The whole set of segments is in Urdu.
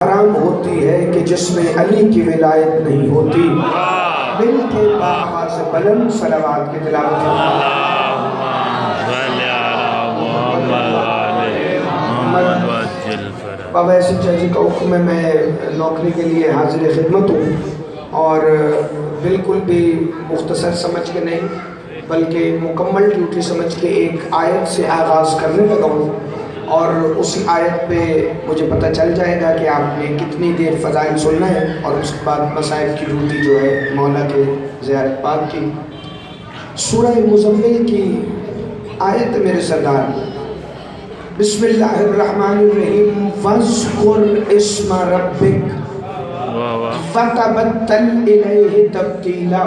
حرام ہوتی ہے کہ جس میں علی کی ولایت نہیں ہوتی۔ مل کے باآواز بلند صلوات کی تلاوت بابا ایسی چیزی کا حکم ہے، میں نوکری کے لیے حاضر خدمت ہوں اور بالکل بھی مختصر سمجھ کے نہیں بلکہ مکمل ڈیوٹی سمجھ کے ایک آیت سے آغاز کرنے لگا ہوں، اور اسی آیت پہ مجھے پتہ چل جائے گا کہ آپ نے کتنی دیر فضائل سننا ہے، اور اس کے بعد مسائل کی ڈیوٹی جو ہے مولا کے زیارت پاک کی۔ سورہ مزمل کی آیت میرے سردار، بسم اللہ الرحمن الرحیم، وَاذْكُرْ اسْمَ رَبِّكَ وَتَبَتَّلْ إِلَيْهِ تَبْتِيلًا۔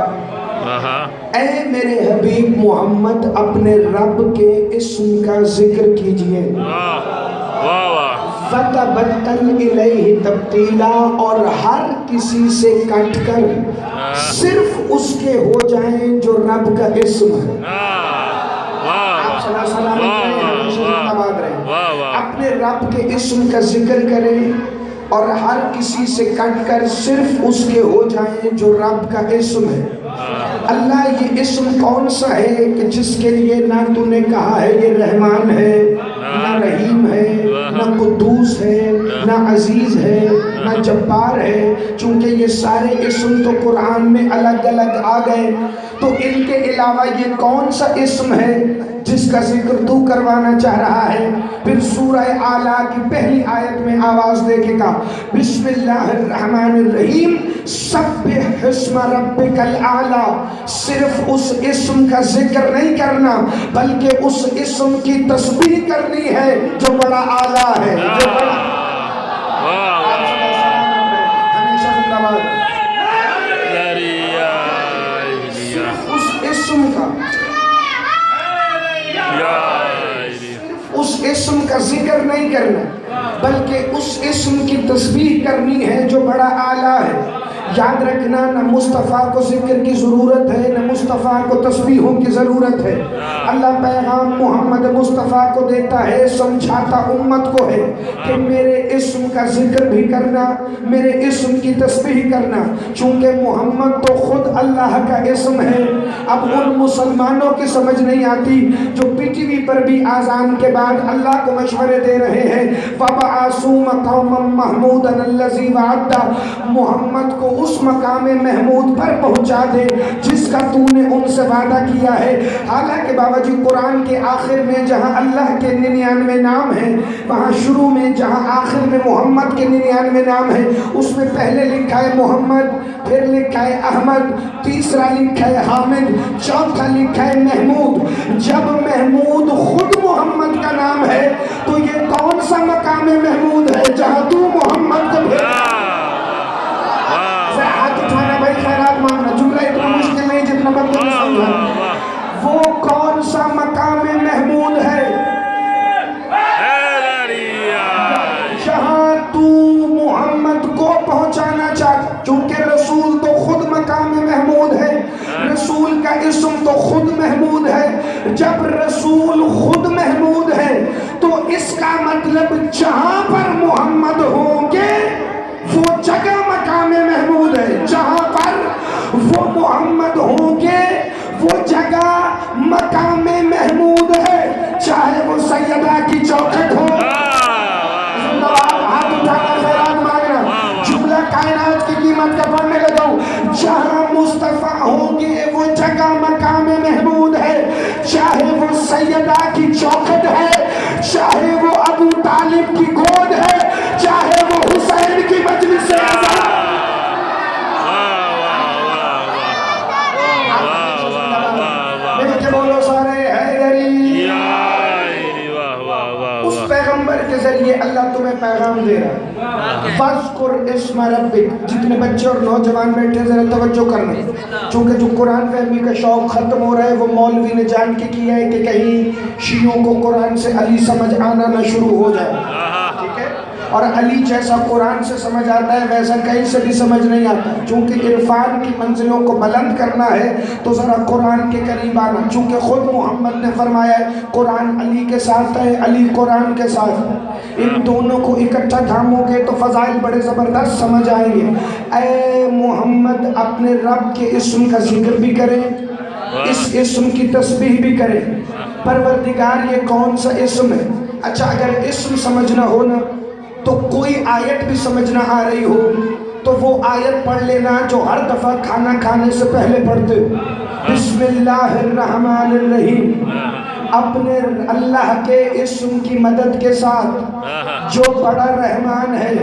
اے میرے حبیب محمد اپنے رب کے اسم کا ذکر کیجئے، فَتَبَتَّلْ إِلَيْهِ تَبْتِيلًا، اور ہر کسی سے کٹ کر صرف اس کے ہو جائیں جو رب کا اسم ہے۔ آپ صلی اللہ علیہ وسلم اپنے رب کے اسم کا ذکر کریں اور ہر کسی سے کٹ کر صرف اس کے ہو جائیں جو رب کا اسم ہے۔ اللہ یہ اسم کون سا ہے کہ جس کے لیے نہ تو نے کہا ہے یہ رحمان ہے، نہ رحیم ہے، نہ قدوس ہے، نہ عزیز ہے، نہ جبار ہے، چونکہ یہ سارے اسم تو قرآن میں الگ الگ آ گئے، تو ان کے علاوہ یہ کون سا اسم ہے جس کا ذکر تو کروانا چاہ رہا ہے؟ پھر سورہ اعلیٰ کی پہلی آیت میں آواز دے کے کہا، بسم اللہ الرحمن الرحیم، سبح اسم ربک الاعلیٰ، صرف اس اسم کا ذکر نہیں کرنا بلکہ اس اسم کی تسبیح کرنی ہے جو بڑا اعلیٰ ہے، جو بڑا ہمیشہ زندہ باد۔ صرف اس اسم کا اس اسم کا ذکر نہیں کرنا بلکہ اس اسم کی تسبیح کرنی ہے جو بڑا اعلیٰ ہے۔ یاد رکھنا، نہ مصطفیٰ کو ذکر کی ضرورت ہے نہ مصطفیٰ کو تسبیحوں کی ضرورت ہے۔ اللہ پیغام محمد مصطفیٰ کو دیتا ہے، سمجھاتا امت کو ہے کہ میرے اسم کا ذکر بھی کرنا، میرے اسم کی تسبیح کرنا، چونکہ محمد تو خود اللہ کا اسم ہے۔ اب ان مسلمانوں کی سمجھ نہیں آتی جو پی ٹی وی پر بھی آذان کے بعد اللہ کو مشورے دے رہے ہیں، وَبَعَثُوا مَقَامًا مَحْمُودًا الَّذِي وَعَدتَّ، محمد کو اس مقام محمود پر پہنچا دے جس کا تو نے ان سے وعدہ کیا ہے۔ حالانکہ بابا جی قرآن کے آخر میں جہاں اللہ کے 99 نام ہیں، وہاں شروع میں جہاں آخر میں محمد کے 99 نام ہیں، اس میں پہلے لکھا ہے محمد، پھر لکھا ہے احمد، تیسرا لکھا ہے حامد، چوتھا لکھا ہے محمود۔ جب محمود خود محمد کا نام ہے تو یہ کون سا مقام محمود ہے جہاں تو محمد کو بھیجا؟ ہاتھ اٹھانا بھائی، خیرات مانگنا، جملہ اتنا مشکل نہیں جتنا بندہ سمجھا۔ وہ کون سا مقام محمود ہے جہاں تو محمد کو پہنچانا چاہتا، چونکہ رسول تو خود مقام محمود ہے، رسول کا اسم تو خود محمود ہے۔ جب رسول خود محمود ہے تو اس کا مطلب جہاں پر محمد ہوں گے وہ جگہ مقام محمود ہے، جہاں پر وہ محمد ہوں گے وہ جگہ مقام محمود ہے، چاہے وہ سیدہ کی چوکھٹ ہو۔ ہاتھ اٹھانا، خیرات مانگنا، جملہ کائنات کی قیمت کا پڑھنے لگا ہوں۔ جہاں مصطفیٰ ہوں گے وہ جگہ مقام محمود ہے، چاہے وہ سیدہ کی چوکھٹ ہے، چاہے وہ ابو طالب کی گود ہے، چاہے وہ حسین کی مجلس سے بولو سارے حیدری۔ اس پیغمبر کے ذریعے اللہ تمہیں پیغام دے رہا ہے، وَاذْكُرْ اسْمَ رَبِّكَ۔ جتنے بچے اور نوجوان بیٹھے ذرا توجہ کرنا، چونکہ جو قرآن فہمی کا شوق ختم ہو رہا ہے وہ مولوی نے جان کے کیا ہے کہ کہیں شیعوں کو قرآن سے علی سمجھ آنا نہ شروع ہو جائے، ٹھیک ہے؟ اور علی جیسا قرآن سے سمجھ آتا ہے ویسا کہیں سے بھی سمجھ نہیں آتا. چونکہ عرفان کی منزلوں کو بلند کرنا ہے تو ذرا قرآن کے قریب آنا. چونکہ خود محمد نے فرمایا ہے قرآن علی کے ساتھ ہے، علی قرآن کے ساتھ ہے. ان دونوں کو اکٹھا تھامو گے تو فضائل بڑے زبردست سمجھ آئیں گے. اے محمد اپنے رب کے اسم کا ذکر بھی کریں، اس اسم کی تسبیح بھی کریں. پروردگار یہ کون سا اسم ہے؟ اچھا اگر اسم سمجھنا ہو نا تو کوئی آیت بھی سمجھنا آ رہی ہو تو وہ آیت پڑھ لینا جو ہر دفعہ کھانا کھانے سے پہلے پڑھتے ہو. بسم اللہ الرحمن الرحیم. اپنے اللہ کے اسم کی مدد کے ساتھ جو بڑا رحمان ہے،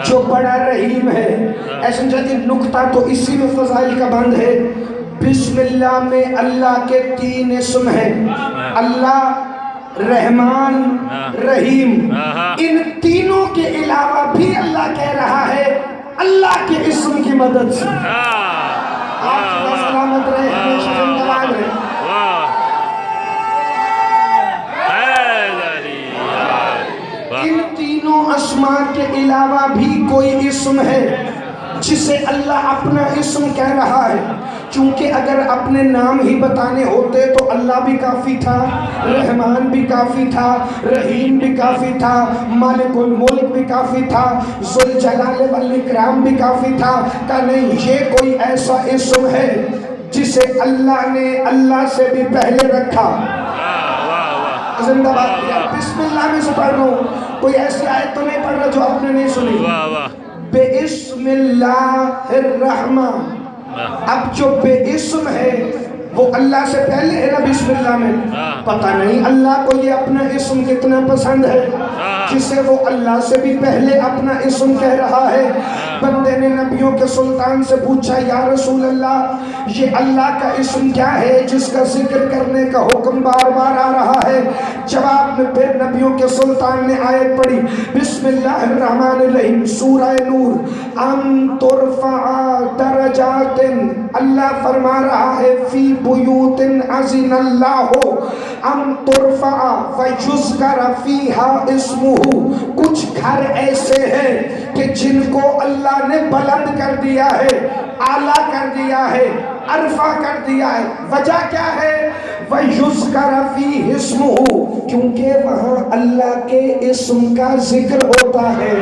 جو بڑا رحیم ہے. ایسا جاتی نکتہ تو اسی میں فضائل کا بند ہے. بسم اللہ میں اللہ کے 3 اسم ہیں، اللہ، رحمان، رحیم. ان تینوں کے علاوہ بھی اللہ کہہ رہا ہے اللہ کے اسم کی مدد سے. آپ سلامت رہے، ہمیشہ زندہ باد رہے. ان تینوں اسماء کے علاوہ بھی کوئی اسم ہے جسے اللہ اپنا اسم کہہ رہا ہے. چونکہ اگر اپنے نام ہی بتانے ہوتے تو اللہ بھی کافی تھا، رحمان بھی کافی تھا، رحیم بھی کافی تھا، مالک الملک بھی کافی تھا، ذوالجلال والاکرام بھی کافی تھا. کہ نہیں، یہ کوئی ایسا اسم ہے جسے اللہ نے اللہ سے بھی پہلے رکھا. زندہ بات کیا. بسم اللہ میں سے پڑھ رہا ہوں، کوئی ایسی آیت تو نہیں پڑھ رہا جو آپ نے نہیں سنی. بے اسم اللہ الرحمن. اب جو بے اسم ہے وہ اللہ سے پہلے ہے نا بسم اللہ میں. پتہ نہیں اللہ کو یہ اپنا اسم کتنا پسند ہے جسے وہ اللہ سے بھی پہلے اپنا اسم کہہ رہا ہے. بندے نے نبیوں کے سلطان سے پوچھا یا رسول اللہ یہ اللہ کا اسم کیا ہے جس کا ذکر کرنے کا حکم بار بار آ رہا ہے؟ جواب میں پھر نبیوں کے سلطان نے آیت پڑھی بسم اللہ الرحمن الرحیم، سورہ نور. ام ترفع درجات، اللہ فرما رہا ہے فی بیوت اذن اللہ، ام ترفع فیذکر فیہا اسمہ. کچھ گھر ایسے ہیں کہ جن کو اللہ نے بلند کر دیا ہے، اعلیٰ کر دیا ہے، عرفہ کر دیا ہے. وجہ کیا ہے؟ وَيُذْكَرَ فِيهِ اسْمُهُ، کیونکہ وہاں اللہ کے اسم کا ذکر ہوتا ہے،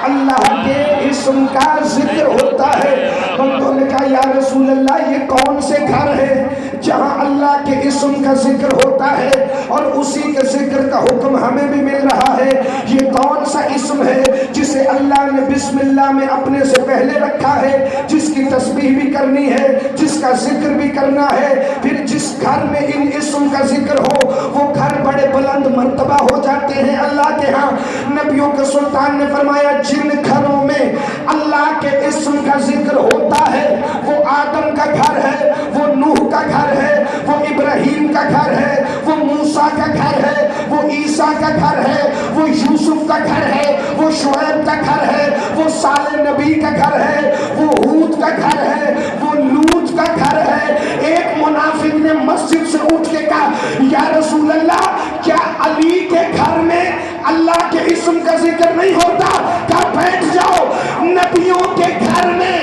اللہ کے اسم کا ذکر ہوتا ہے. بندوں نے کہا یا رسول اللہ یہ کون سے گھر ہیں جہاں اللہ کے اسم کا ذکر ہوتا ہے اور اسی کے ذکر کا حکم ہمیں بھی مل رہا ہے؟ یہ کون سا اسم ہے جسے اللہ نے بسم اللہ میں اپنے سے پہلے رکھا ہے، جس کی تسبیح بھی کرنی ہے، جس کا ذکر بھی کرنا ہے؟ پھر جس گھر میں ان اسم کا ذکر ہو وہ گھر بڑے بلند مرتبہ ہو جاتے ہیں اللہ کے ہاں. نبیوں کے سلطان نے فرمایا جن گھروں میں اللہ کے اسم کا ذکر ہوتا ہے وہ آدم کا گھر ہے، وہ نوح کا گھر ہے، وہ ابراہیم کا گھر ہے، وہ موسیٰ کا گھر ہے، وہ عیسیٰ کا گھر ہے، وہ یوسف کا گھر ہے، وہ شعیب کا گھر ہے، وہ صالح نبی کا گھر ہے، وہ ہود کا گھر ہے، وہ لوط کا گھر ہے. ایک منافق نے مسجد سے اٹھ کے کہا یا رسول اللہ کیا علی کے گھر میں اللہ کے اسم کا ذکر نہیں ہوتا؟ کہا بیٹھ جاؤ، نبیوں کے گھر میں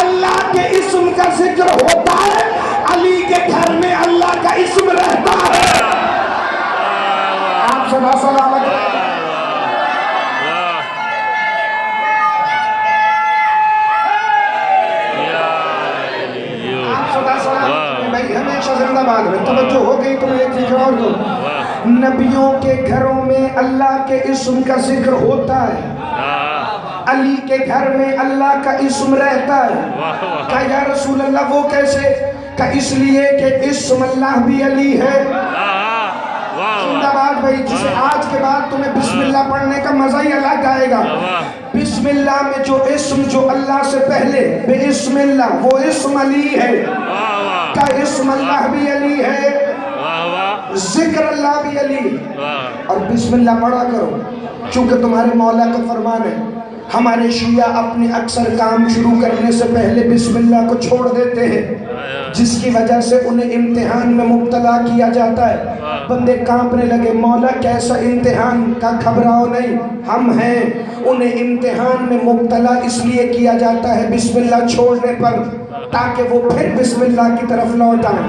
اللہ کے اسم کا ذکر ہوتا ہے، علی کے گھر میں اللہ کا اسم رہتا ہے. آپ سدا سلامت ہمیشہ زندہ باد رہے. توجہ ہو گئی تو میں ایک ذکر اور دوں. نبیوں کے گھروں میں اللہ کے اسم کا ذکر ہوتا ہے، علی کے گھر میں اللہ کا اسم رہتا ہے. کہا یا رسول اللہ وہ کیسے؟ کہ اس لیے کہ اسم اللہ بھی علی ہے. زندہ باد بھائی، جسے آج کے بعد تمہیں بسم اللہ پڑھنے کا مزہ ہی الگ آئے گا. بسم اللہ میں جو اسم جو اللہ سے پہلے بے اسم اللہ، وہ اسم علی ہے. کا اسم اللہ بھی علی ہے، ذکر اللہ بھی علی. اور بسم اللہ پڑھا کرو چونکہ تمہارے مولا کا فرمان ہے ہمارے شیعہ اپنے اکثر کام شروع کرنے سے پہلے بسم اللہ کو چھوڑ دیتے ہیں، جس کی وجہ سے انہیں امتحان میں مبتلا کیا جاتا ہے۔ بندے کانپنے لگے، مولا کیسا امتحان؟ کا گھبراؤ نہیں، ہم ہیں۔ انہیں امتحان میں مبتلا اس لیے کیا جاتا ہے بسم اللہ چھوڑنے پر، تاکہ وہ پھر بسم اللہ کی طرف لوٹ آئیں۔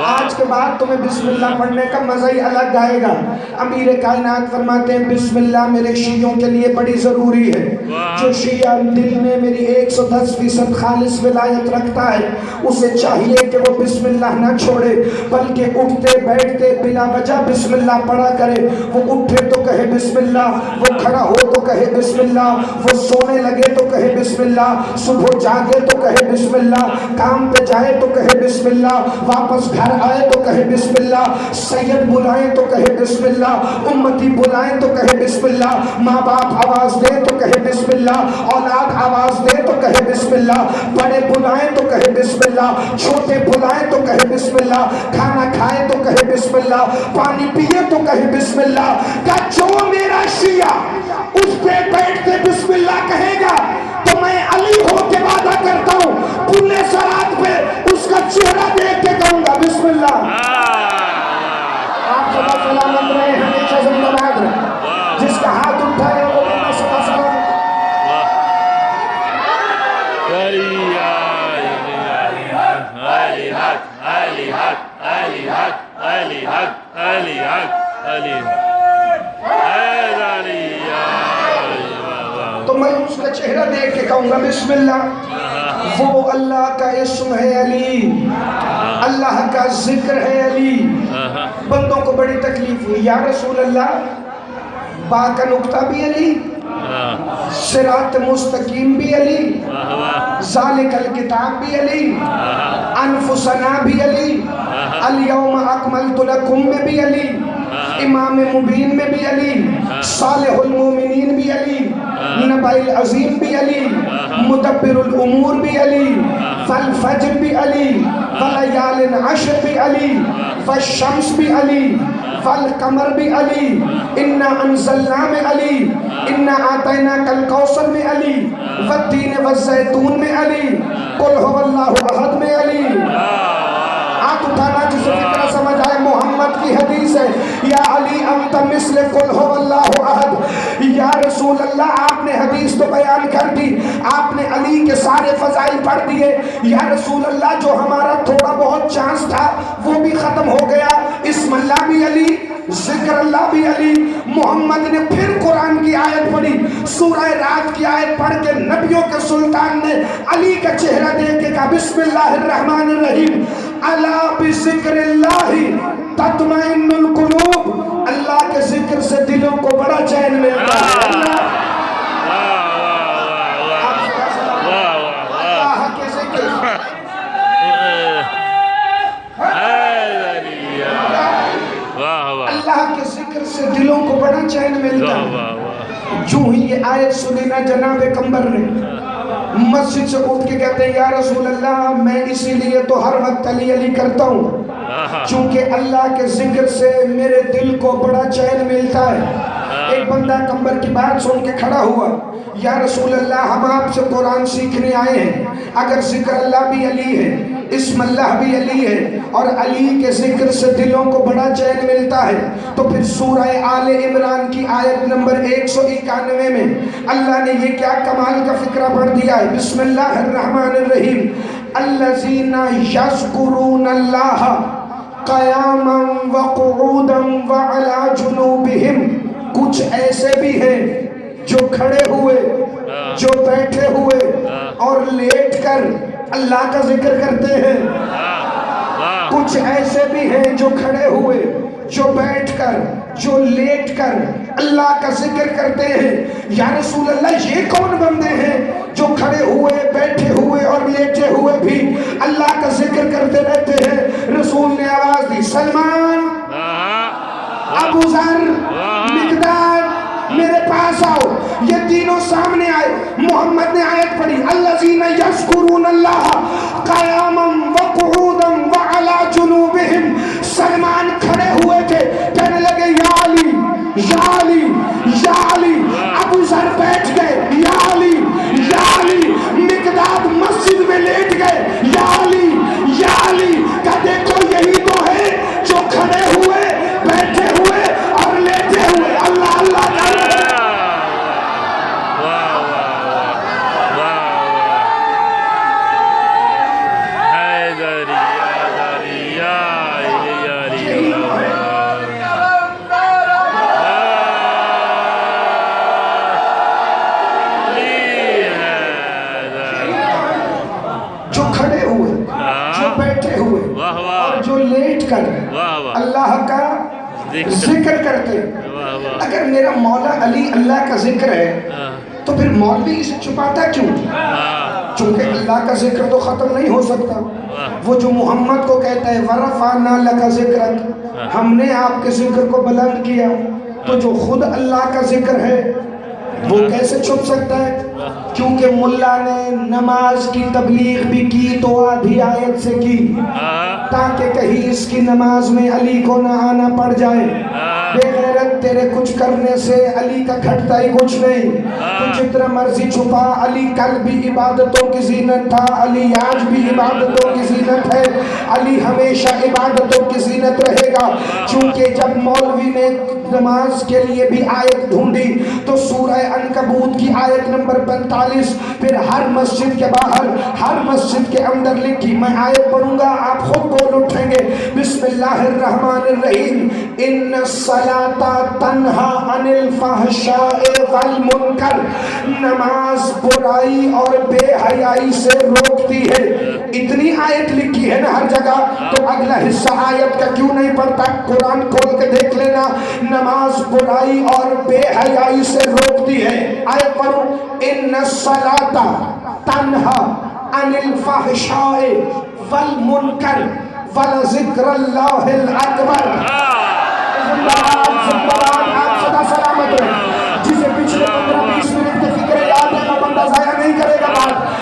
آج کے بعد تمہیں بسم اللہ پڑھنے کا مزہ ہی الگ آئے گا۔ امیر کائنات فرماتے ہیں بسم اللہ میرے شیعوں کے لیے بڑی ضروری ہے۔ جو شیعہ دل میں میری 110% خالص ولایت رکھتا ہے، اسے چاہیے کہ وہ بسم اللہ نہ چھوڑے، بلکہ اٹھتے بیٹھتے بلا وجہ بسم اللہ پڑھا کرے۔ وہ اٹھے تو کہے بسم اللہ، وہ کھڑا ہو تو کہے بسم اللہ، وہ سونے لگے تو کہے بسم اللہ، صبح جاگے تو کہے بسم اللہ، کام پہ جائے تو کہے بسم اللہ، واپس گھر آئے تو کہے بسم اللہ، سید بلائیں تو کہے بسم اللہ، امتی بلائیں تو کہے بسم اللہ، ماں باپ آواز دے تو کہے بسم اللہ، اولاد آواز دے تو کہے بسم اللہ، بڑے بلائیں تو کہے بسم اللہ، چھوٹے بلائیں تو کہے بسم اللہ، کھانا کھائے تو کہے بسم اللہ، پانی پیے تو کہے بسم اللہ۔ کہ جو میرا شیعہ اس پہ بیٹھتے بسم اللہ کہے گا تو میں علی ہو کے وعدہ کرتا ہوں پورے سرات پہ اس کا چہرہ دیکھ کے کہوں گا بسم اللہ۔ آپ صدا سلامت رہے، ہمیشہ زندہ باد رہے۔ جس کا ہاتھ اٹھائے وہ بندہ صدا سلامت۔ تو میں اس کا چہرہ دیکھ کے کہوں گا بسم اللہ۔ وہ اللہ کا اسم ہے علی، اللہ کا ذکر ہے علی۔ بندوں کو بڑی تکلیف ہوئی، یا رسول اللہ با کا نقطہ بھی علی، صراط مستقیم بھی علی، ذالک الکتاب بھی علی، انفسنا بھی علی، الیوم اکملت لکم میں بھی علی، امام مبین میں بھی علی، صالح المومنین بھی علی، نبع العظیم بھی علی، مدبر الامور بھی علی، فالفجر بھی علی، ولیال عشر بھی علی، والشمس بھی علی، والقمر بھی علی، انا انزلنا میں علی، انا آتیناک الکوثر میں علی، والتین والزیتون میں علی، قل هو اللہ احد میں علی۔ ہاتھ اٹھانا جسے فکرہ سمجھ آئے، محمد کی حدیث ہے، یا علی انت مثل قل هو اللہ احد۔ یا رسول اللہ آپ نے حدیث تو بیان کر دی، آپ نے علی کے سارے فضائل پڑھ دیے، یا رسول اللہ جو ہمارا تھوڑا بہت چانس تھا وہ بھی ختم ہو گیا، اسم اللہ بھی علی، ذکر اللہ بھی علی۔ محمد نے پھر قرآن کی آیت پڑھی، سورہ رات کی آیت پڑھ کے نبیوں کے سلطان نے علی کا چہرہ دیکھ کے کہا بسم اللہ الرحمن الرحیم، الا بذکر اللہ تطمئن القلوب۔ اللہ کے ذکر سے دلوں کو بڑا چین ملتا ہے۔ اللہ کے ذکر اللہ کے ذکر سے دلوں کو بڑا چین ملتا ہے۔ جو ہی یہ آیت سنی نا جناب قمبر نے مسجد سے اٹھ کے کہتے ہیں یا رسول اللہ میں اسی لیے تو ہر وقت علی علی کرتا ہوں چونکہ اللہ کے ذکر سے میرے دل کو بڑا چین ملتا ہے۔ ایک بندہ قمبر کی بات سن کے کھڑا ہوا، یا رسول اللہ ہم آپ سے قرآن سیکھنے آئے ہیں، اگر ذکر اللہ بھی علی ہے، اسم اللہ بھی علی ہے اور علی کے ذکر سے دلوں کو بڑا چین ملتا ہے، تو پھر سورہ آل عمران کی آیت نمبر 191 میں اللہ نے یہ کیا کمال کا فکرہ پڑھ دیا ہے، بسم اللہ الرحمن الرحیم، الذین یذکرون اللہ قیاما وقعودا وعلی جنوبہم۔ کچھ ایسے بھی ہیں جو کھڑے ہوئے، جو بیٹھے ہوئے اور لیٹ کر اللہ کا ذکر کرتے ہیں۔ کچھ ایسے بھی ہیں جو کھڑے ہوئے، جو بیٹھ کر، جو لیٹ کر اللہ کا ذکر کرتے ہیں۔ یا رسول اللہ یہ کون بندے ہیں جو کھڑے ہوئے، بیٹھے ہوئے اور لیٹے ہوئے بھی اللہ کا ذکر کرتے رہتے ہیں؟ رسول نے آواز دی، سلمان، ابو ذر، مقداد، میرے پاس آؤ۔ یہ تینوں سامنے آئے، محمد نے آیت پڑھی، الذین یذکرون اللہ قیاما وقعودا وعلی جنوبہم۔ سلمان کھڑے ہوئے تھے، کہنے لگے یا علی یا علی یا علی۔ ابو ذر بیٹھ گئے، جو لیٹ کر اللہ کا ذکر کرتے. اگر میرا مولا علی اللہ کا ذکر ہے تو پھر مولوی اسے چھپاتا کیوں؟ چونکہ اللہ کا ذکر تو ختم نہیں ہو سکتا. وہ جو محمد کو کہتا ہے وَرَفَعْنَا لَكَ ذِكْرَكَ، ہم نے آپ کے ذکر کو بلند کیا، تو جو خود اللہ کا ذکر ہے وہ کیسے چھپ سکتا ہے؟ کیونکہ ملا نے نماز کی تبلیغ بھی کی تو آدھی آیت سے کی تاکہ کہیں اس کی نماز میں علی کو نہ آنا پڑ جائے. بے غیرت، تیرے کچھ کرنے سے علی کا گھٹتا ہی کچھ نہیں. تو جتنا مرضی چھپا، علی کل بھی عبادتوں کی زینت تھا، علی آج بھی عبادتوں کی زینت ہے، علی ہمیشہ عبادتوں کی زینت رہے گا. چونکہ جب مولوی نے نماز کے لیے بھی آیت ڈھونڈی تو سورہ عنکبوت کی آیت نمبر 45 پھر ہر مسجد کے باہر، ہر مسجد کے اندر لکھی. میں آیت پڑھوں گا، آپ خود بول اٹھیں گے. بسم اللہ الرحمن الرحیم. ان الصلاۃ تنہا عن الفحشاء والمنکر، نماز برائی اور بے حیائی سے روکتی ہے. اتنی آیت لکھی ہے نا ہر جگہ، تو اگلا حصہ آیت کا کیوں نہیں پڑھتا؟ قرآن کھول کے دیکھ لینا. نماز برائی اور بے حیائی سے روکتی ہے. آیت پڑھو. ان الصلاۃ تنہا عن الفحشاء والمنکر ولذکر اللہ الاکبر. آپ سدا سلامت رہیں. جسے پچھلے 15-20 منٹ کے فکر یاد ہے وہ بندہ ضائع نہیں کرے گا بات.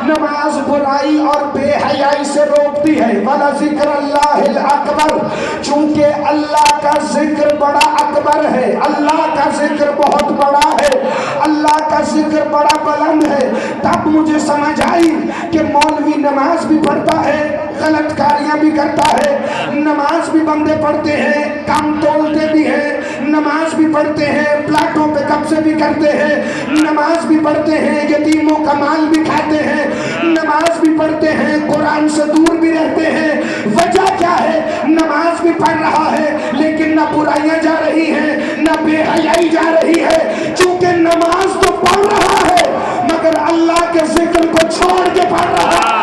نماز برائی اور بے حیائی سے روکتی ہے. وَلَذِكْرَ اللَّهِ الْأَكْبَرُ، چونکہ اللہ کا ذکر بڑا اکبر ہے. اللہ کا ذکر بہت بڑا ہے، اللہ کا ذکر بڑا بلند ہے. تب مجھے سمجھ آئی کہ مولوی نماز بھی پڑھتا ہے، غلط کاریاں بھی کرتا ہے. نماز بھی بندے پڑھتے ہیں، کام تولتے بھی ہیں. نماز بھی پڑھتے ہیں، پلاٹوں پہ قبضے بھی کرتے ہیں. نماز بھی پڑھتے ہیں، یتیموں کا مال بھی کھاتے ہیں. نماز بھی پڑھتے ہیں، قرآن سے دور بھی رہتے ہیں. وجہ کیا ہے؟ نماز بھی پڑھ رہا ہے لیکن نہ برائیاں جا رہی ہیں نہ بے حیائی جا رہی ہے. چونکہ نماز تو پڑھ رہا ہے مگر اللہ کے ذکر کو چھوڑ کے پڑھ رہا ہے.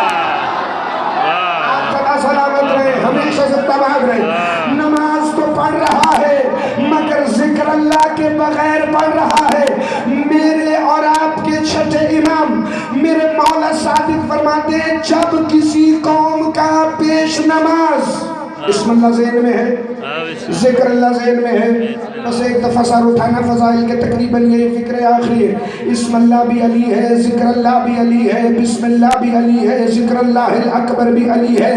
سلامت رہے، ہمیشہ سے تباہ رہے. نماز تو پڑھ رہا ہے مگر ذکر اللہ کے بغیر پڑھ رہا ہے. میرے اور آپ کے چھٹے امام میرے مولا صادق فرماتے ہیں جب کسی قوم کا پیش نماز، اسم اللہ ذہن میں ہے، ذکر اللہ ذہن میں ہے، بس ایک دفعہ سر اٹھانا. فضائل کے تقریباً یہ فکر آخری ہے. اسم اللہ بھی علی ہے، ذکر اللہ بھی علی ہے، بسم اللہ بھی علی ہے، ذکر اللہ الاکبر بھی علی ہے،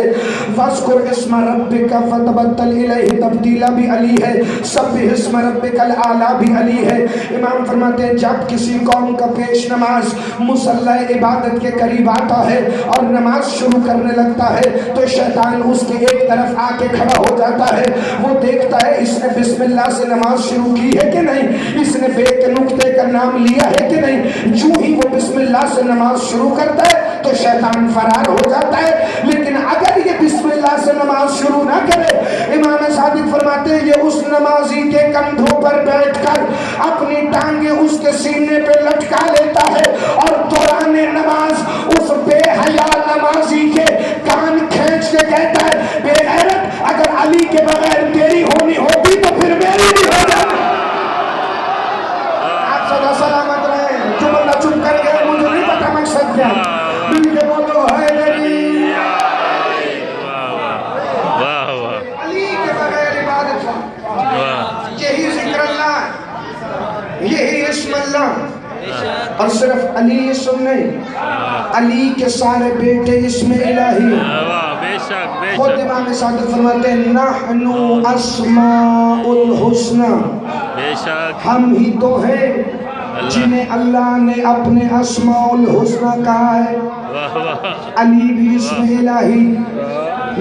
وَاذْكُرْ اسْمَ رَبِّكَ فَتَبَتَّلْ إِلَيْهِ تَبْتِيلًا بھی علی ہے، سَبِّحِ اسْمَ رَبِّكَ الْأَعْلَىٰ بھی علی ہے. امام فرماتے ہیں جب کسی قوم کا پیش نماز مصلی عبادت کے قریب آتا ہے اور نماز شروع کرنے لگتا ہے تو شیطان اس کے ایک طرف آ کے کھڑا ہو جاتا ہے. وہ دیکھتا ہے اس نے بسم اللہ سے نماز شروع کی ہے کہ نہیں، اس نے بے کے نقطے کا نام لیا ہے کہ نہیں. جو ہی وہ بسم اللہ سے نماز شروع کرتا ہے تو شیطان فرار ہو جاتا ہے. لیکن اگر یہ بسم اللہ سے نماز شروع نہ کرے، امام صادق فرماتے ہیں یہ اس نمازی کے کندھوں پر بیٹھ کر اپنی ٹانگیں اس کے سینے پہ لٹکا لیتا ہے اور دوران نماز اس بے حیا نمازی کے کان کھینچ کے کہتا ہے بے غیرت، اگر علی کے بغیر تیری ہونی ہوتی تو پھر میری بھی ہو جاتی. آپ سدا سلامت رہے. جو بندہ چپ کر گیا مجھے نہیں پتا مقصد کیا. مل کے بولو حیدری، علی کے بغیر عبادت. یہی ذکر اللہ، یہی اسم اللہ. اور صرف علی اسم نہیں، علی کے سارے بیٹے اسم الہی. خود امام صادق فرماتے ہیں نحن اسماء الحسنى، ہم ہی تو ہیں جنہیں اللہ نے اپنے اسماء الحسنى کہا ہے. علی بھی اسم الہی،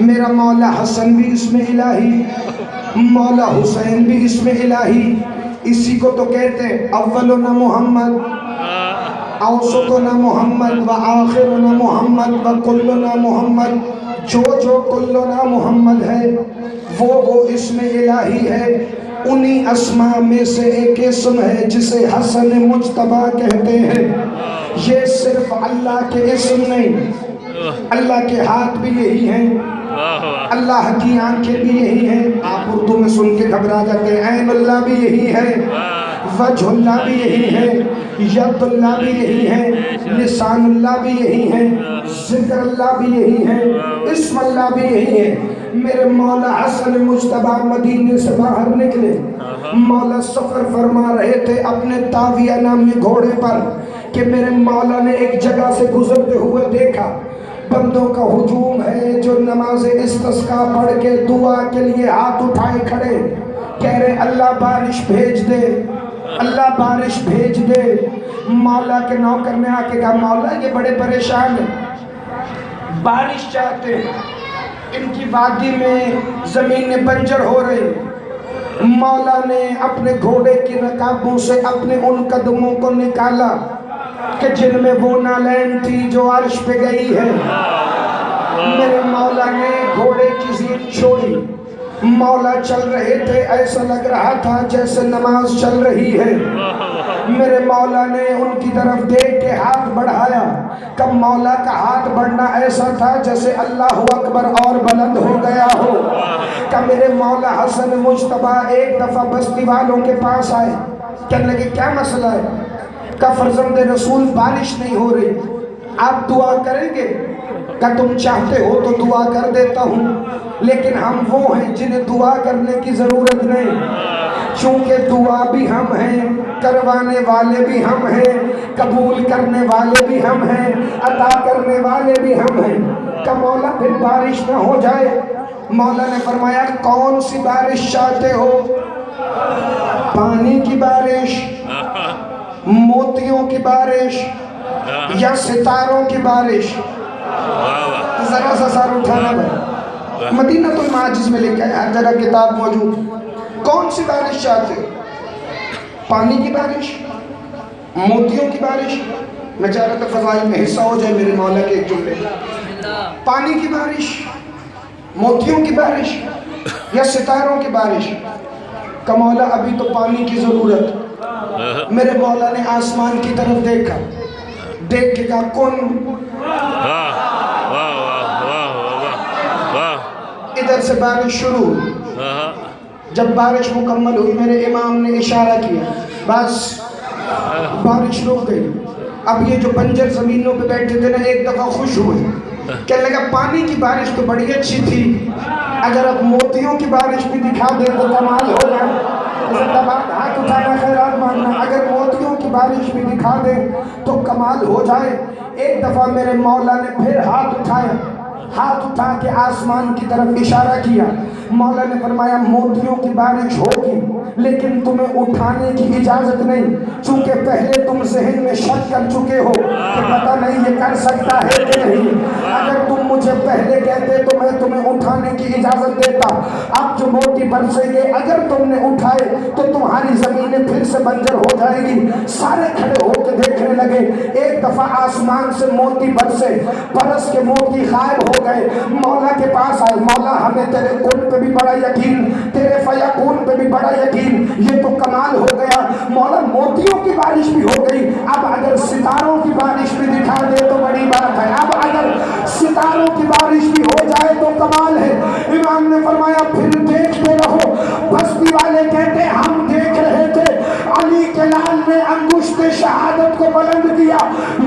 میرا مولا حسن بھی اسم الہی، مولا حسین بھی اسم الہی. اسی کو تو کہتے ہیں اولنا محمد، اوسطنا محمد، و آخرنا محمد، و کلنا محمد. جو کلنا محمد ہے وہ اسم الہی ہے. انہی اسماء میں سے ایک اسم ہے جسے حسن مجتبی کہتے ہیں. یہ صرف اللہ کے اسم نہیں، اللہ کے ہاتھ بھی یہی ہیں، اللہ کی آنکھیں بھی یہی ہیں. آپ اردو میں سن کے گھبرا جاتے ہیں. عین اللہ بھی یہی ہے, وجہ اللہ بھی یہی ہے, ید اللہ بھی یہی ہے, لسان اللہ بھی یہی ہے, ذکر اللہ بھی یہی ہے, اسم اللہ بھی یہی ہے. میرے مولا حسن مجتبیٰ مدینے سے باہر نکلے, مولا سفر فرما رہے تھے اپنے تاویہ نامی گھوڑے پر کہ میرے مولا نے ایک جگہ سے گزرتے ہوئے دیکھا بندوں کا ہجوم ہے جو نماز استسقاء پڑھ کے دعا کے لیے ہاتھ اٹھائے کھڑے کہہ رہے اللہ بارش بھیج دے, اللہ بارش بھیج دے. مولا کے نوکر نے آ کے کہا مولا یہ بڑے پریشان ہیں, بارش چاہتے ہیں, ان کی وادی میں زمینیں بنجر ہو رہی. مولا نے اپنے گھوڑے کی رکابوں سے اپنے ان قدموں کو نکالا کہ جن میں وہ نالین تھی جو عرش پہ گئی ہے. میرے مولا نے گھوڑے کی زین چھوڑی, مولا چل رہے تھے, ایسا لگ رہا تھا جیسے نماز چل رہی ہے. میرے مولا نے ان کی طرف دیکھ کے ہاتھ بڑھایا, کب مولا کا ہاتھ بڑھنا ایسا تھا جیسے اللہ اکبر اور بلند ہو گیا ہو. کہ میرے مولا حسن مجتبیٰ ایک دفعہ بستی والوں کے پاس آئے, کہنے لگے کیا مسئلہ ہے؟ کہ فرزند رسول بارش نہیں ہو رہی, آپ دعا کریں گے؟ کہ تم چاہتے ہو تو دعا کر دیتا ہوں, لیکن ہم وہ ہیں جنہیں دعا کرنے کی ضرورت نہیں, چونکہ دعا بھی ہم ہیں, کروانے والے بھی ہم ہیں, قبول کرنے والے بھی ہم ہیں, عطا کرنے والے بھی ہم ہیں. کہ مولا پھر بارش نہ ہو جائے. مولا نے فرمایا کون سی بارش چاہتے ہو؟ پانی کی بارش, موتیوں کی بارش, یا ستاروں کی بارش؟ ذرا سا سار اٹھانا بھائی, مدینہ المعاجز میں لکھا ہے, ہر جگہ کتاب موجود. کون سی بارش چاہتے ہو؟ پانی کی بارش, موتیوں کی بارش؟ میں چاہ رہا تھا فضائل میں حصہ ہو جائے میرے مولا کے ایک جملے. پانی کی بارش, موتیوں کی بارش, یا ستاروں کی بارش؟ کہ مولا ابھی تو پانی کی ضرورت. میرے مولا نے آسمان کی طرف دیکھا, دیکھ کے کہا کن. ادھر سے بارش شروع ہوئی. جب بارش مکمل ہوئی میرے امام نے اشارہ کیا, بس بارش رک گئی. اب یہ جو بنجر زمینوں پہ بیٹھے تھے نا ایک دفعہ خوش ہوئے, کہنے لگا پانی کی بارش تو بڑی اچھی تھی, اگر اب موتیوں کی بارش بھی دکھا دے تو کمال ہو جائے. ہاتھ اٹھانا, خیرات مانگنا. اگر موتیوں کی بارش بھی دکھا دے تو کمال ہو جائے. ایک دفعہ میرے مولا نے پھر ہاتھ اٹھایا, ہاتھ اٹھا کے آسمان کی طرف اشارہ کیا. مولا نے فرمایا موتیوں کی بارش ہوگی لیکن تمہیں اٹھانے کی اجازت نہیں, چونکہ پہلے تم ذہن میں شک کر چکے ہو کہ پتہ نہیں یہ کر سکتا ہے کہ نہیں. اگر تم مجھے پہلے کہتے تو میں تمہیں اٹھانے کی اجازت دیتا. اب جو موتی برسیں گے اگر تم نے اٹھائے تو تمہاری زمینیں پھر سے بنجر ہو جائے گی. سارے کھڑے ہو کے دیکھنے لگے. ایک دفعہ آسمان سے موتی برسے, برس کے موتی غائب ہو گئے. مولا کے پاس آئے, مولا ہمیں تیرے کن پہ بھی بڑا یقین, تیرے فیکون پہ بھی بڑا یقین, یہ تو کمال ہو گیا. مولا موتیوں کی بارش بھی ہو گئی, اب اگر ستاروں کی بارش بھی دکھا دے تو بڑی بات ہے. اب اگر ستاروں کی بارش بھی ہو جائے تو کمال ہے. امام نے فرمایا پھر دیکھتے رہو. بستی والے کہتے ہم دیکھ رہے تھے, علی کے لال نے انگشت شہادت کو بلند کیا,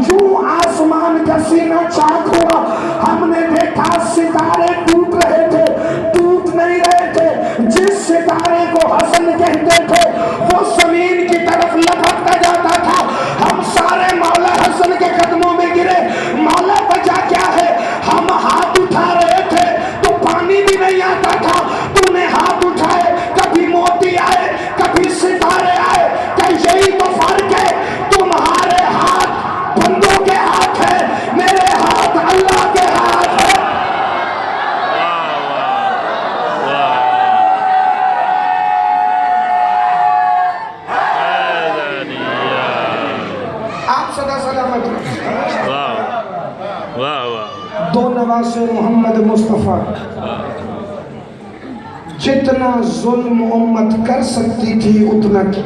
یوں آسمان کا سینہ چاک ہوا. ہم نے دیکھا ستارے ٹوٹ رہے تھے, ٹوٹ نہیں رہے تھے. جس ستارے کو حسن کہتے تھے وہ زمین کی طرف لپکتا جاتا تھا. ہم سارے مولا حسن کے قدموں میں گرے. مولا وجہ کیا ہے؟ ہم ہاتھ اٹھا رہے تھے تو پانی بھی نہیں آتا تھا, تو نے ہاتھ اٹھائے, کبھی موتی آئے کبھی ستارے آئے. کہ یہی تو فرق ہے, تمہارے ہاتھ بندوں کے ہاتھ ہے, میرے ہاتھ اللہ کے ہاتھ ہے. آپ صدا سلامت دو نواسے محمد مصطفیٰ. جتنا ظلم امت کر سکتی تھی اتنا کی.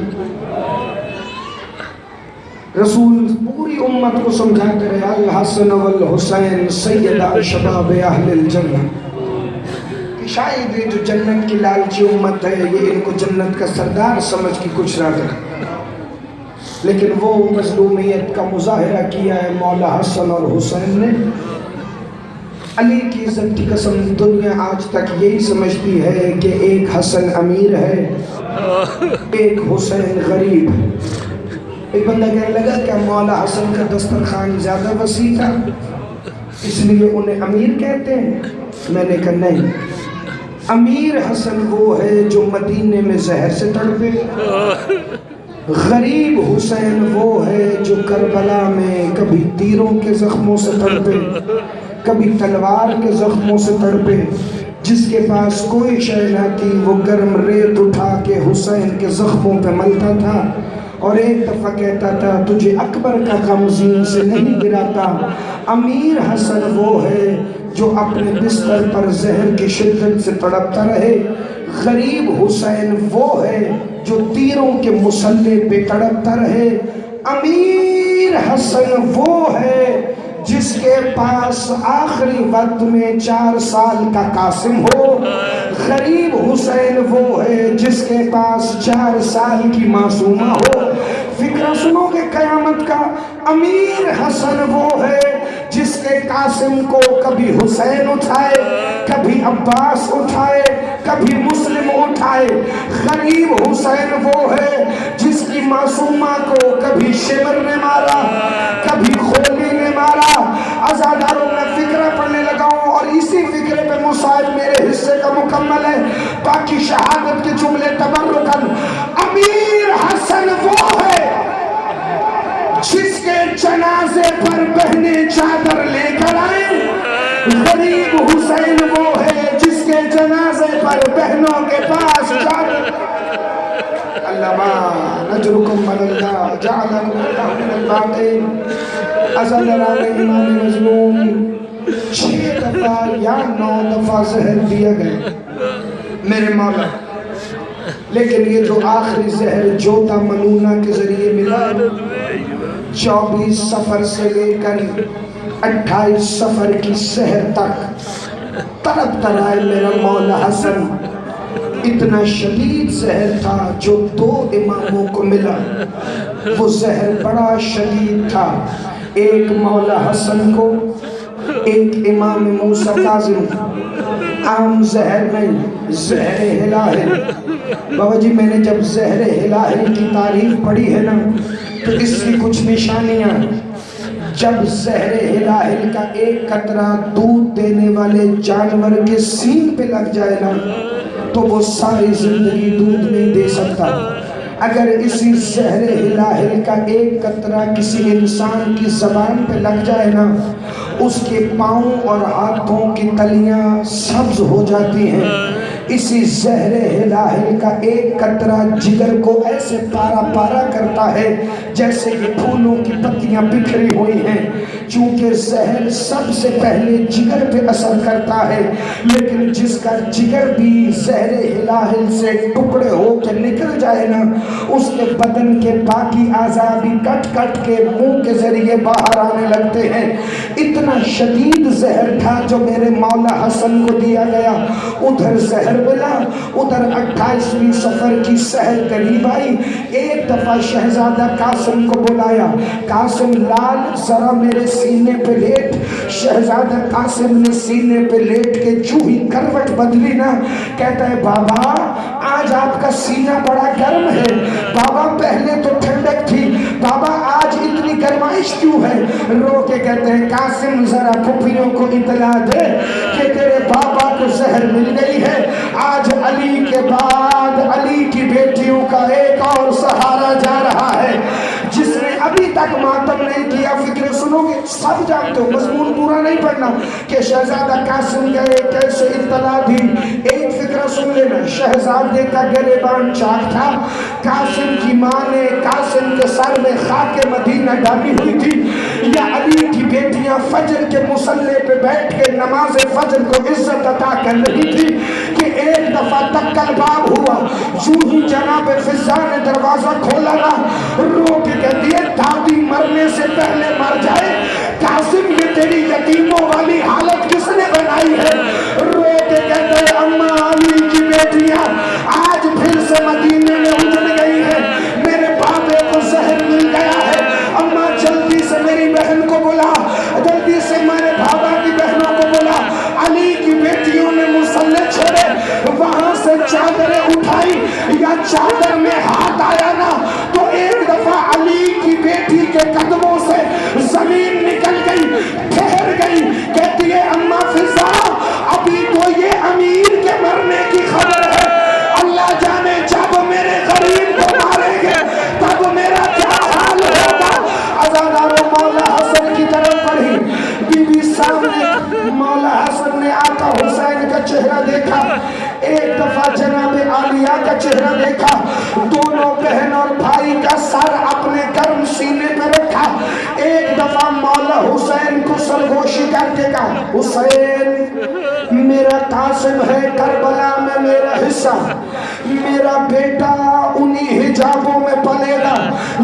رسول پوری امت کو سمجھاتے رہے الحسن والحسین سیدہ شباب اہل الجنہ. شاید یہ جو جنت کی لالچی امت ہے یہ ان کو جنت کا سردار سمجھ کے کچھ نہ کرے، لیکن وہ مظلومیت کا مظاہرہ کیا ہے مولا حسن اور حسین نے۔ علی کی عزت کی قسم دنیا آج تک یہی سمجھتی ہے کہ ایک حسن امیر ہے، ایک حسین غریب۔ ایک بندہ کہنے لگا کہ مولا حسن کا دسترخوان زیادہ وسیع تھا اس لیے انہیں امیر کہتے ہیں؟ میں نے کہا نہیں، امیر حسن وہ ہے جو مدینے میں زہر سے تڑپے، غریب حسین وہ ہے جو کربلا میں کبھی تیروں کے زخموں سے تڑپے، کبھی تلوار کے زخموں سے تڑپے، جس کے پاس کوئی شے نہ تھی وہ گرم ریت اٹھا کے حسین کے زخموں پہ ملتا تھا اور ایک دفعہ کہتا تھا تجھے اکبر کا غم زین سے نہیں گراتا۔ امیر حسن وہ ہے جو اپنے بستر پر زہر کی شدت سے تڑپتا رہے، غریب حسین وہ ہے جو تیروں کے مسلح پہ تڑپتا رہے، امیر حسن وہ ہے جس کے پاس آخری وقت میں 4 سال کا قاسم ہو، غریب حسین وہ ہے جس کے پاس 4 سال کی معصومہ ہو۔ فکرہ سنو گے قیامت کا، امیر حسن وہ ہے جس کے قاسم کو کبھی حسین اٹھائے، کبھی عباس اٹھائے، کبھی مسلم اٹھائے، غریب حسین وہ ہے جس کی معصومہ کو کبھی شمر نے مارا، کبھی خولی نے مارا۔ عزاداروں میں فکرہ پڑھنے لگا ہوں اور اسی فکرے پہ مصائب میرے حصے کا مکمل ہے، باقی شہادت کے جملے تبرکن۔ امیر حسن وہ ہے جس کے جنازے پر بہنیں چادر لے کر آئیں، غریب حسین وہ ہے جس کے جنازے پر بہنوں کے پاس چادر۔ علما نجرکم من اللہ جعلکم اللہ من الباقین۔ عزاداران امام مظلوم 6 دفعہ یا 9 دفعہ زہر دیا گئے میرے مولا، لیکن یہ جو آخری زہر جوتا منونہ کے ذریعے ملا، 24 صفر سے لے کر 28 صفر کی سحر تک تڑپتا رہا میرا مولا حسن۔ اتنا شدید زہر تھا جو 2 اماموں کو ملا، وہ زہر بڑا شدید تھا، ایک مولا حسن کو، ایک امام موسیٰ کاظم۔ عام زہر نہیں، زہر ہلاہل۔ بابا جی میں نے جب زہر ہلاہل کی تعریف پڑھی ہے نا تو اس کی کچھ نشانیاں، جب زہر ہلاہل کا ایک قطرہ دودھ دینے والے جانور کے سینگ پہ لگ جائے نا تو وہ ساری زندگی دودھ نہیں دے سکتا۔ اگر اسی زہر ہلاہل کا ایک قطرہ کسی انسان کی زبان پہ لگ جائے نا، اس کے پاؤں اور ہاتھوں کی تلیاں سبز ہو جاتی ہیں۔ اسی زہر ہلاہل کا ایک قطرہ جگر کو ایسے پارا پارا کرتا ہے جیسے یہ پھولوں کی پتیاں بکھری ہوئی ہیں۔ چونکہ زہر سب سے پہلے جگر پہ اثر کرتا ہے، لیکن جس کا جگر بھی زہر ہلاہل سے ٹکڑے ہو کے نکل جائے نا، اس کے بدن کے باقی اعضاء بھی کٹ کٹ کے منہ کے ذریعے باہر آنے لگتے ہیں۔ اتنا شدید زہر تھا جو میرے مولا حسن کو دیا گیا۔ ادھر زہر ملا، ادھر 28ویں صفر کی سحر قریب آئی۔ ایک دفعہ شہزادہ قاسم کو بلایا، قاسم لال ذرا میرے سینے پہ لیٹ۔ شہزادہ قاسم نے سینے پہ لیٹ کے جو ہی کروٹ بدلی نا، کہتا ہے بابا آج آپ کا سینہ بڑا گرم ہے۔ بابا پہلے تو ٹھنڈک تھی، بابا آج اتنی گرمائش کیوں ہے؟ رو کے کہتے ہیں قاسم ذرا پھپھیوں کو اطلاع دے کہ تیرے بابا کو زہر مل گئی ہے۔ آج علی کے بعد علی کی بیٹیوں کا ایک اور سہارا جا رہا ہے جس نے ابھی تک ماتم نہیں کیا۔ فکر سنو گے، سب جانتے ہو، مضمون پورا نہیں پڑھنا کہ شہزادہ قاسم گئے کیسے اطلاع دی۔ ایک فکر سن لینا، شہزادے کا گریبان چاک تھا، قاسم کی ماں نے قاسم کے سر میں خاک مدینہ ڈالی ہوئی تھی، یا علی کی بیٹیاں فجر کے مصلے پہ بیٹھ کے نماز فجر کو عزت عطا کر رہی تھی کہ ایک دفعہ تکل باب ہوا، یوں ہی جناب فضا نے دروازہ کھولا نا، رو کے کہتی ہے دادی مرنے سے پہلے مر جائے، قاسم یہ تیری یتیموں والی حالت کس نے بنائی ہے؟ رو کے کہتے ہیں اماں چہرہ دیکھا، ایک دفعہ جناب عالیہ کا چہرہ دیکھا، دونوں بہن اور بھائی کا سر اپنے گرم سینے پہ رکھا، ایک دفعہ مولا حسین کو سرگوشی کر کے کہا، حسین میرا قاسم ہے کربلا میں میرا حصہ، میرا بیٹا انہی حجابوں میں پلے گا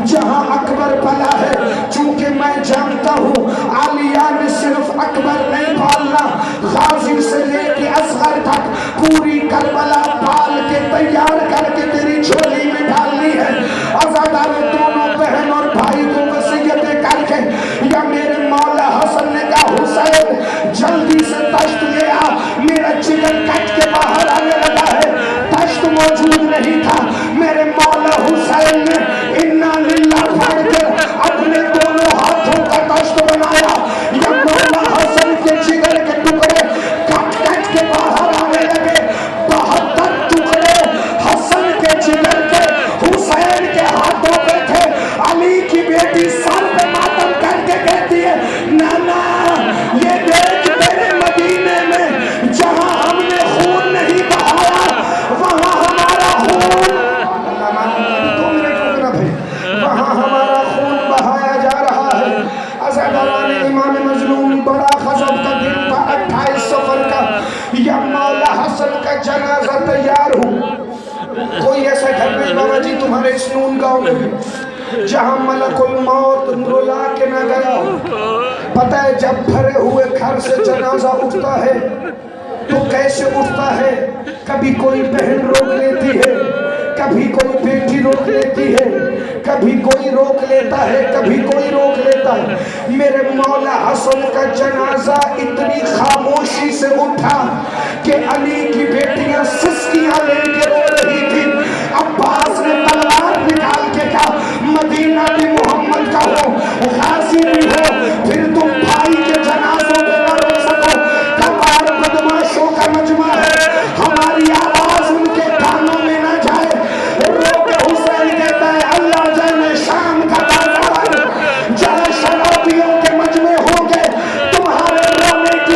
جہاں اکبر پلا ہے، چونکہ میں جانتا ہوں عالیہ نے صرف اکبر نہیں پالنا، غازی سے لے کے اصغر تک پوری کربلا پال کے تیار کر کے تیری جھولی میں ڈالنی ہے۔ عزاداروں دونوں بہن اور بھائی کو وصیتیں کر کے یا میرے مولا حسن نے کہا حسین جلدی سے تشت لے آ، میرا جگر کٹ کے باہر آنے لگا ہے۔ تشت موجود نہیں تھا، میرے مولا حسین نے انا للہ پڑھ کے اپنے دونوں ہاتھوں کا تشت بنایا، یا مولا حسن کے جگر کے ٹکڑے کٹ کٹ کے باہر آنے لگے۔ 72 ٹکڑے حسن کے جگر کے حسین کے ہاتھوں پہ تھے۔ علی کی بیٹی سر پہ ماتم کر کے کہتی ہے نانا یہ دیکھ تیرے مدینے میں جہاں ہم نے خون نہیں بہایا وہاں ہمارا خون، وہاں ہمارا خون بہایا جا رہا ہے۔ عزاداران امام مظلوم بڑا غضب کا دن تھا 28 صفر کا، یا مولا حسن کا جنازہ تیار ہوں، کوئی ایسا گھر میں بابا جی تمہارے سنون گاؤں میں جہاں ملک الموت رلا کے نہ گیا ہو؟ پتہ ہے جب بھرے ہوئے گھر سے جنازہ اٹھتا ہے تو کیسے اٹھتا ہے؟ کبھی کوئی بہن روک لیتی ہے، کبھی کوئی بیٹی روک لیتی ہے، کبھی کوئی روک لیتا ہے، کبھی کوئی روک لیتا ہے۔ میرے مولا حسن کا جنازہ اتنی خاموشی سے اٹھا کہ علی کی بیٹیاں سسکیاں لے کے رو رہی تھی۔ عباس نے تلوار نکال کے کہا مدینہ بھی محمد کا ہو، غازی بھی ہو،